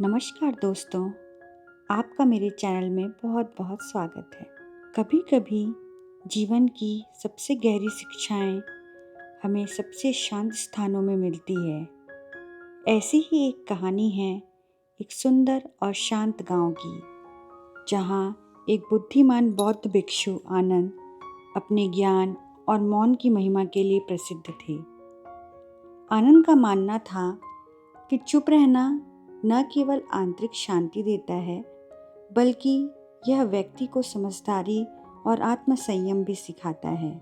नमस्कार दोस्तों, आपका मेरे चैनल में बहुत बहुत स्वागत है। कभी कभी जीवन की सबसे गहरी शिक्षाएं हमें सबसे शांत स्थानों में मिलती है। ऐसी ही एक कहानी है एक सुंदर और शांत गांव की, जहां एक बुद्धिमान बौद्ध भिक्षु आनंद अपने ज्ञान और मौन की महिमा के लिए प्रसिद्ध थे। आनंद का मानना था कि चुप रहना न केवल आंतरिक शांति देता है, बल्कि यह व्यक्ति को समझदारी और आत्मसंयम भी सिखाता है।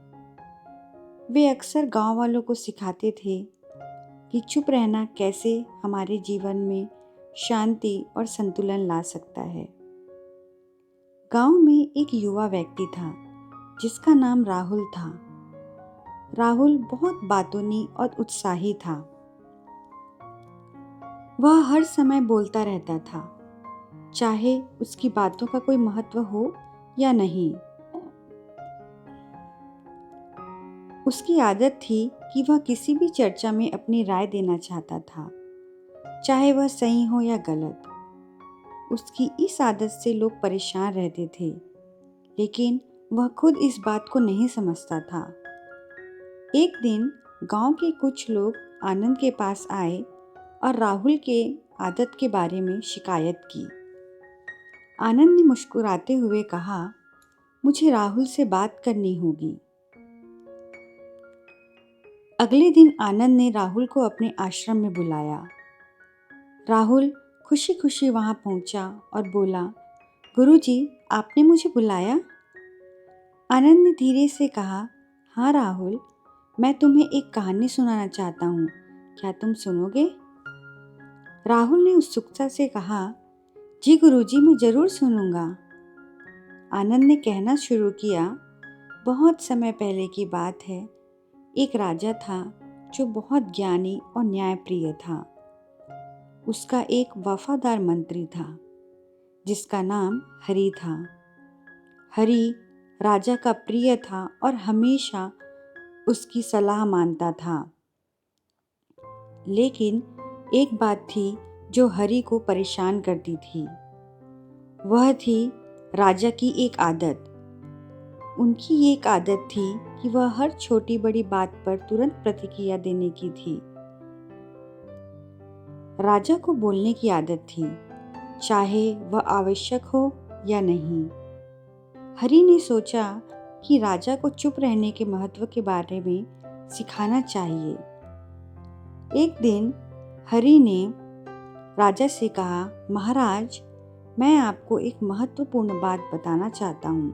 वे अक्सर गांव वालों को सिखाते थे कि चुप रहना कैसे हमारे जीवन में शांति और संतुलन ला सकता है। गांव में एक युवा व्यक्ति था जिसका नाम राहुल था। राहुल बहुत बातूनी और उत्साही था। वह हर समय बोलता रहता था, चाहे उसकी बातों का कोई महत्व हो या नहीं। उसकी आदत थी कि वह किसी भी चर्चा में अपनी राय देना चाहता था, चाहे वह सही हो या गलत। उसकी इस आदत से लोग परेशान रहते थे, लेकिन वह खुद इस बात को नहीं समझता था। एक दिन गांव के कुछ लोग आनंद के पास आए और राहुल के आदत के बारे में शिकायत की। आनंद ने मुस्कुराते हुए कहा, मुझे राहुल से बात करनी होगी। अगले दिन आनंद ने राहुल को अपने आश्रम में बुलाया। राहुल खुशी खुशी वहां पहुंचा और बोला, गुरुजी, आपने मुझे बुलाया? आनंद ने धीरे से कहा, हाँ राहुल, मैं तुम्हें एक कहानी सुनाना चाहता हूँ, क्या तुम सुनोगे? राहुल ने उत्सुकता से कहा, जी गुरुजी, मैं जरूर सुनूंगा। आनंद ने कहना शुरू किया, बहुत समय पहले की बात है। एक राजा था जो बहुत ज्ञानी और न्यायप्रिय था। उसका एक वफादार मंत्री था जिसका नाम हरि था। हरि राजा का प्रिय था और हमेशा उसकी सलाह मानता था। लेकिन एक बात थी जो हरि को परेशान करती थी। वह थी राजा की एक आदत। उनकी एक आदत थी कि वह हर छोटी बड़ी बात पर तुरंत प्रतिक्रिया देने की थी। राजा को बोलने की आदत थी, चाहे वह आवश्यक हो या नहीं। हरि ने सोचा कि राजा को चुप रहने के महत्व के बारे में सिखाना चाहिए। एक दिन हरि ने राजा से कहा, महाराज, मैं आपको एक महत्वपूर्ण बात बताना चाहता हूँ।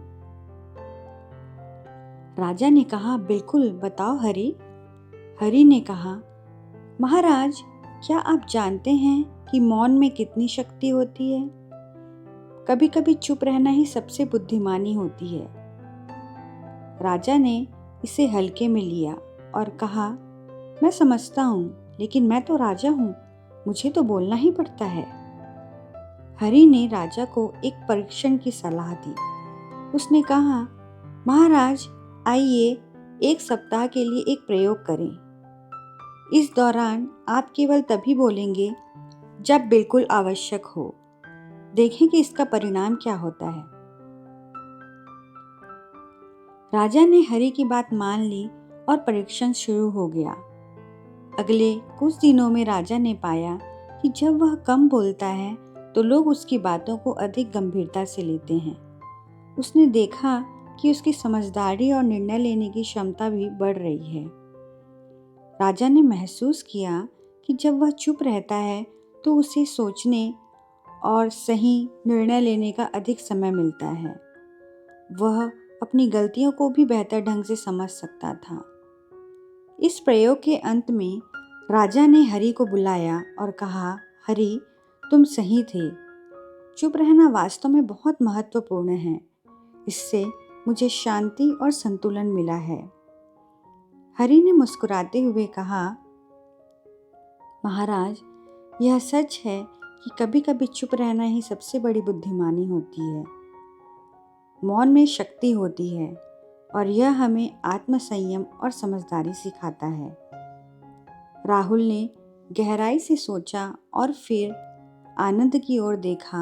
राजा ने कहा, बिल्कुल बताओ हरि। हरि ने कहा, महाराज, क्या आप जानते हैं कि मौन में कितनी शक्ति होती है? कभी कभी चुप रहना ही सबसे बुद्धिमानी होती है। राजा ने इसे हल्के में लिया और कहा, मैं समझता हूँ, लेकिन मैं तो राजा हूँ, मुझे तो बोलना ही पड़ता है। हरि ने राजा को एक परीक्षण की सलाह दी। उसने कहा, महाराज, आइए एक सप्ताह के लिए एक प्रयोग करें। इस दौरान आप केवल तभी बोलेंगे जब बिल्कुल आवश्यक हो। देखें कि इसका परिणाम क्या होता है। राजा ने हरि की बात मान ली और परीक्षण शुरू हो गया। अगले कुछ दिनों में राजा ने पाया कि जब वह कम बोलता है तो लोग उसकी बातों को अधिक गंभीरता से लेते हैं। उसने देखा कि उसकी समझदारी और निर्णय लेने की क्षमता भी बढ़ रही है। राजा ने महसूस किया कि जब वह चुप रहता है तो उसे सोचने और सही निर्णय लेने का अधिक समय मिलता है। वह अपनी गलतियों को भी बेहतर ढंग से समझ सकता था। इस प्रयोग के अंत में राजा ने हरि को बुलाया और कहा, हरि, तुम सही थे। चुप रहना वास्तव में बहुत महत्वपूर्ण है। इससे मुझे शांति और संतुलन मिला है। हरि ने मुस्कुराते हुए कहा, महाराज, यह सच है कि कभी कभी चुप रहना ही सबसे बड़ी बुद्धिमानी होती है। मौन में शक्ति होती है और यह हमें आत्मसंयम और समझदारी सिखाता है। राहुल ने गहराई से सोचा और फिर आनंद की ओर देखा।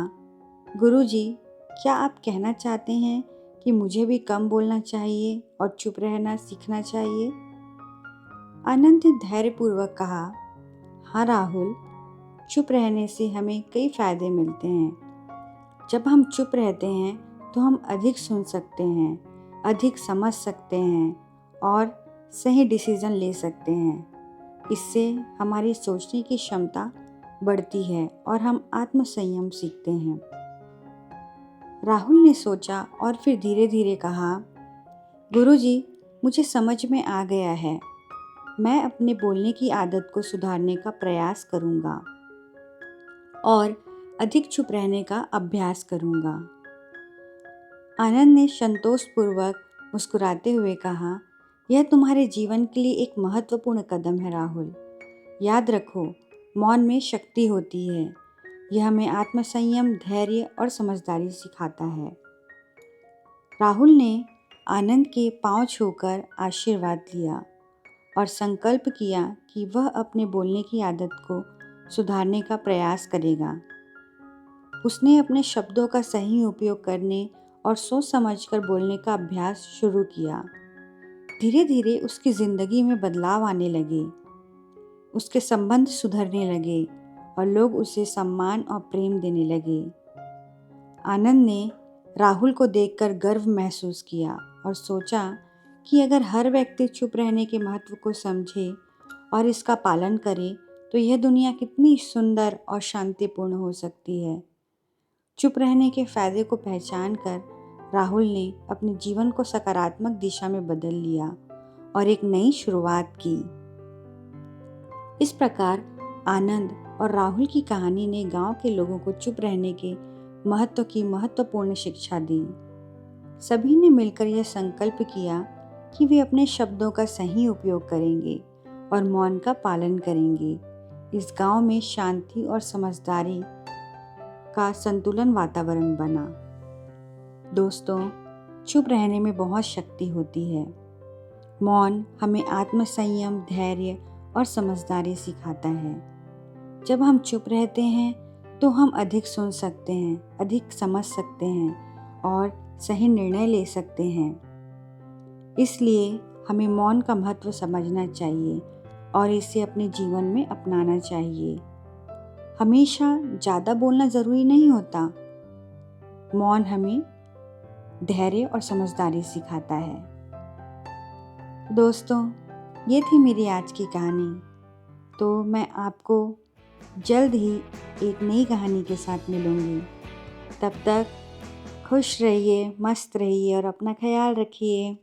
गुरुजी, क्या आप कहना चाहते हैं कि मुझे भी कम बोलना चाहिए और चुप रहना सीखना चाहिए? आनंद ने धैर्यपूर्वक कहा, हाँ राहुल, चुप रहने से हमें कई फायदे मिलते हैं। जब हम चुप रहते हैं तो हम अधिक सुन सकते हैं, अधिक समझ सकते हैं और सही डिसीजन ले सकते हैं। इससे हमारी सोचने की क्षमता बढ़ती है और हम आत्मसंयम सीखते हैं। राहुल ने सोचा और फिर धीरे धीरे कहा, गुरुजी, मुझे समझ में आ गया है। मैं अपने बोलने की आदत को सुधारने का प्रयास करूँगा और अधिक चुप रहने का अभ्यास करूँगा। आनंद ने संतोषपूर्वक मुस्कुराते हुए कहा, यह तुम्हारे जीवन के लिए एक महत्वपूर्ण कदम है राहुल। याद रखो, मौन में शक्ति होती है। यह हमें आत्मसंयम, धैर्य और समझदारी सिखाता है। राहुल ने आनंद के पांव छूकर आशीर्वाद लिया और संकल्प किया कि वह अपने बोलने की आदत को सुधारने का प्रयास करेगा। उसने अपने शब्दों का सही उपयोग करने और सोच समझकर बोलने का अभ्यास शुरू किया। धीरे धीरे उसकी ज़िंदगी में बदलाव आने लगे। उसके संबंध सुधरने लगे और लोग उसे सम्मान और प्रेम देने लगे। आनंद ने राहुल को देखकर गर्व महसूस किया और सोचा कि अगर हर व्यक्ति चुप रहने के महत्व को समझे और इसका पालन करे तो यह दुनिया कितनी सुंदर और शांतिपूर्ण हो सकती है। चुप रहने के फायदे को पहचान कर राहुल ने अपने जीवन को सकारात्मक दिशा में बदल लिया और एक नई शुरुआत की। इस प्रकार आनंद और राहुल की कहानी ने गांव के लोगों को चुप रहने के महत्व की महत्वपूर्ण शिक्षा दी। सभी ने मिलकर यह संकल्प किया कि वे अपने शब्दों का सही उपयोग करेंगे और मौन का पालन करेंगे। इस गांव में शांति और समझदारी का संतुलन वातावरण बना। दोस्तों, चुप रहने में बहुत शक्ति होती है। मौन हमें आत्मसंयम, धैर्य और समझदारी सिखाता है। जब हम चुप रहते हैं तो हम अधिक सुन सकते हैं, अधिक समझ सकते हैं और सही निर्णय ले सकते हैं। इसलिए हमें मौन का महत्व समझना चाहिए और इसे अपने जीवन में अपनाना चाहिए। हमेशा ज़्यादा बोलना ज़रूरी नहीं होता। मौन हमें धैर्य और समझदारी सिखाता है। दोस्तों, ये थी मेरी आज की कहानी। तो मैं आपको जल्द ही एक नई कहानी के साथ मिलूँगी। तब तक खुश रहिए, मस्त रहिए और अपना ख्याल रखिए।